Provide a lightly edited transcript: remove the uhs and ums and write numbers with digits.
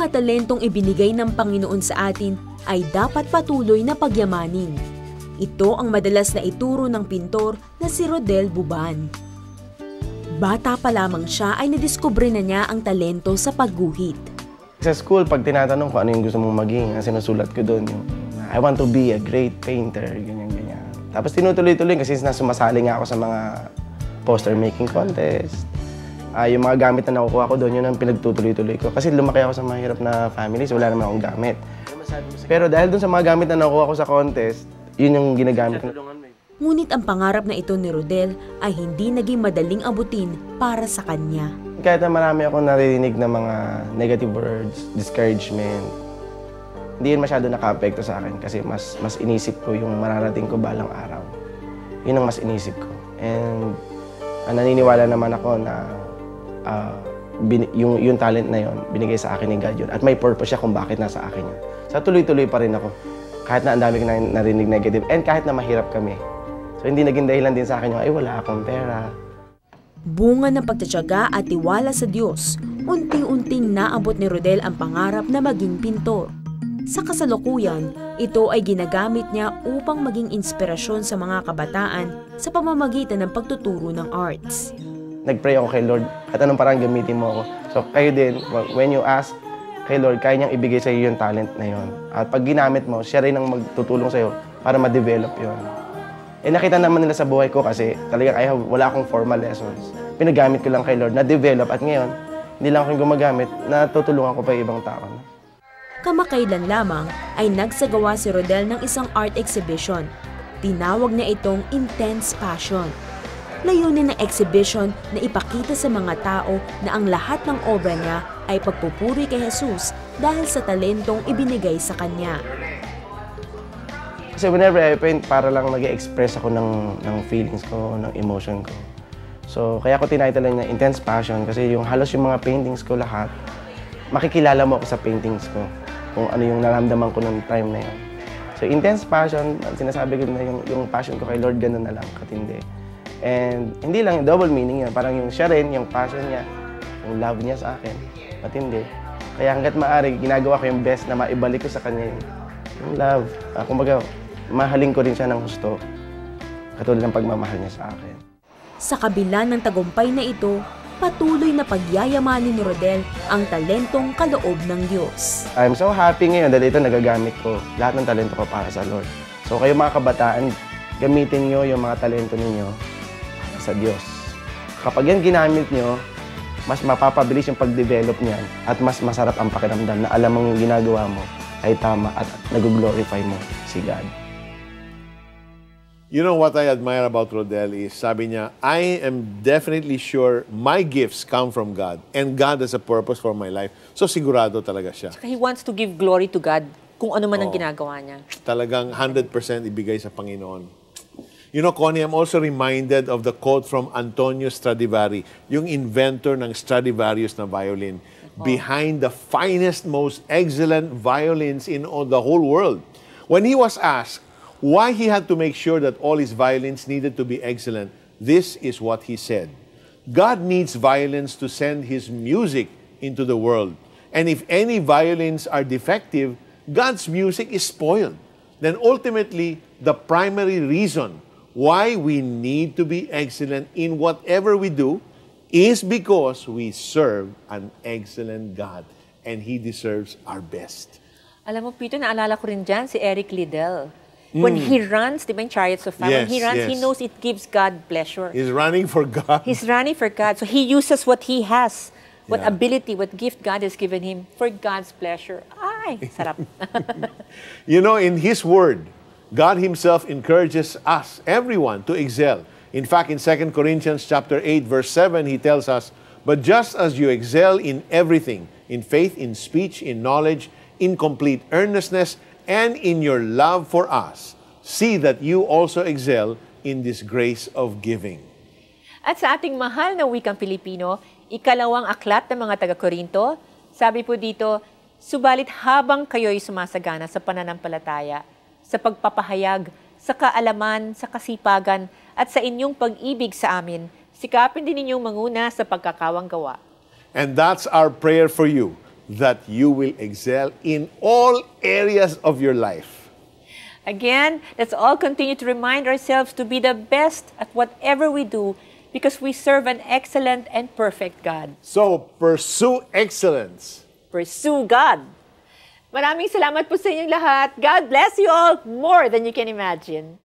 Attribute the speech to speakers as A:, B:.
A: mga talentong ibinigay ng Panginoon sa atin ay dapat patuloy na pagyamanin. Ito ang madalas na ituro ng pintor na si Rodel Buban. Bata pa lamang siya ay nadiskubre na niya ang talento sa pagguhit.
B: Sa school, pag tinatanong ko ano yung gusto mong maging, sinusulat ko doon yung I want to be a great painter, ganyan-ganyan. Tapos tinutuloy-tuloy kasi sumasali nga ako sa mga poster making contest. Yung mga gamit na nakukuha ko doon, yun ang pinagtutuloy-tuloy ko. Kasi lumaki ako sa mahirap na families, wala naman akong gamit. Pero dahil doon sa mga gamit na nakukuha ko sa contest, yun yung ginagamit ko.
A: Ngunit ang pangarap na ito ni Rodel ay hindi naging madaling abutin para sa kanya.
B: Kahit na marami akong naririnig na mga negative words, discouragement, hindi yun masyado naka-apekto sa akin kasi mas inisip ko yung mararating ko balang araw. Yun ang mas inisip ko. And naniniwala naman ako na yung talent na yun, binigay sa akin ni God yun. At may purpose siya kung bakit nasa akin yun. So tuloy-tuloy pa rin ako. Kahit na ang dami ko narinig negative and kahit na mahirap kami. So hindi naging dahilan din sa akin yung, ay wala akong pera.
A: Bunga ng pagtatyaga at tiwala sa Diyos, unti-unting naabot ni Rodel ang pangarap na maging pintor. Sa kasalukuyan, ito ay ginagamit niya upang maging inspirasyon sa mga kabataan sa pamamagitan ng pagtuturo ng arts.
B: Nag-pray ako kay Lord, at anong parang gamitin mo ako. So kayo din, when you ask kay Lord, kaya niyang ibigay sa iyo yung talent na yon. At pag ginamit mo, siya rin ang magtutulong sa iyo para ma-develop yon. Nakita naman nila sa buhay ko kasi talagang wala akong formal lessons. Pinagamit ko lang kay Lord, na-develop at ngayon, hindi lang ako gumagamit, natutulungan ko pa yung ibang tao.
A: Kamakailan lamang ay nagsagawa si Rodel ng isang art exhibition. Tinawag niya itong Intense Passion. Layunin ng exhibition na ipakita sa mga tao na ang lahat ng obra niya ay pagpupuri kay Jesus dahil sa talentong ibinigay sa kanya.
B: Kasi whenever I paint, para lang nag-express ako ng feelings ko, ng emotion ko. So, kaya ko tinitlean na Intense Passion kasi halos yung mga paintings ko lahat, makikilala mo ako sa paintings ko kung ano yung naramdaman ko ng time na yun. So, Intense Passion, sinasabi ko na yung passion ko kay Lord, ganun na lang, katindi. And hindi lang double meaning yan, parang yung siya rin, yung passion niya, yung love niya sa akin, matindi. Kaya hanggat maaari, ginagawa ko yung best na maibalik ko sa kanya yung love. Kumbaga, mahalin ko rin siya ng gusto, katulad ng pagmamahal niya sa akin.
A: Sa kabila ng tagumpay na ito, patuloy na pagyayamanin ni Rodel ang talentong kaloob ng Diyos.
B: I'm so happy ngayon dahil ito nagagamit ko lahat ng talento ko para sa Lord. So kayo mga kabataan, gamitin nyo yung mga talento ninyo para sa Diyos. Kapag yan ginamit nyo, mas mapapabilis yung pag-develop niyan at mas masarap ang pakiramdam na alam mong ginagawa mo ay tama at nag-glorify mo si God.
C: You know what I admire about Rodel is, sabi niya, I am definitely sure my gifts come from God and God has a purpose for my life. So sigurado talaga siya.
D: He wants to give glory to God kung ano man ang ginagawa niya.
C: Talagang 100% ibigay sa Panginoon. You know, Connie, I'm also reminded of the quote from Antonio Stradivari, yung inventor ng Stradivarius na violin. Behind the finest, most excellent violins in the whole world. When he was asked why he had to make sure that all his violins needed to be excellent, this is what he said. God needs violins to send His music into the world. And if any violins are defective, God's music is spoiled. Then ultimately, the primary reason why we need to be excellent in whatever we do is because we serve an excellent God and He deserves our best.
D: Alam mo, Peter, naalala ko rin dyan si Eric Liddell. When he runs, di ba yung Chariots of Fire? When he runs, he knows it gives God pleasure.
C: He's running for God.
D: He's running for God. So he uses what he has, what ability, what gift God has given him for God's pleasure. Ay, sarap.
C: You know, in His Word, God Himself encourages us, everyone, to excel. In fact, in 2 Corinthians chapter 8, verse 7, He tells us, but just as you excel in everything, in faith, in speech, in knowledge, in complete earnestness, and in your love for us, see that you also excel in this grace of giving.
D: At sa ating mahal na wikang Pilipino, ikalawang aklat ng mga taga-Korinto, sabi po dito, subalit habang kayo'y sumasagana sa pananampalataya, sa pagpapahayag, sa kaalaman, sa kasipagan, at sa inyong pag-ibig sa amin, sikapin din ninyong manguna sa pagkakawang gawa.
C: And that's our prayer for you, that you will excel in all areas of your life.
D: Again, let's all continue to remind ourselves to be the best at whatever we do because we serve an excellent and perfect God.
C: So, pursue excellence.
D: Pursue God. Maraming salamat po sa inyong lahat. God bless you all more than you can imagine.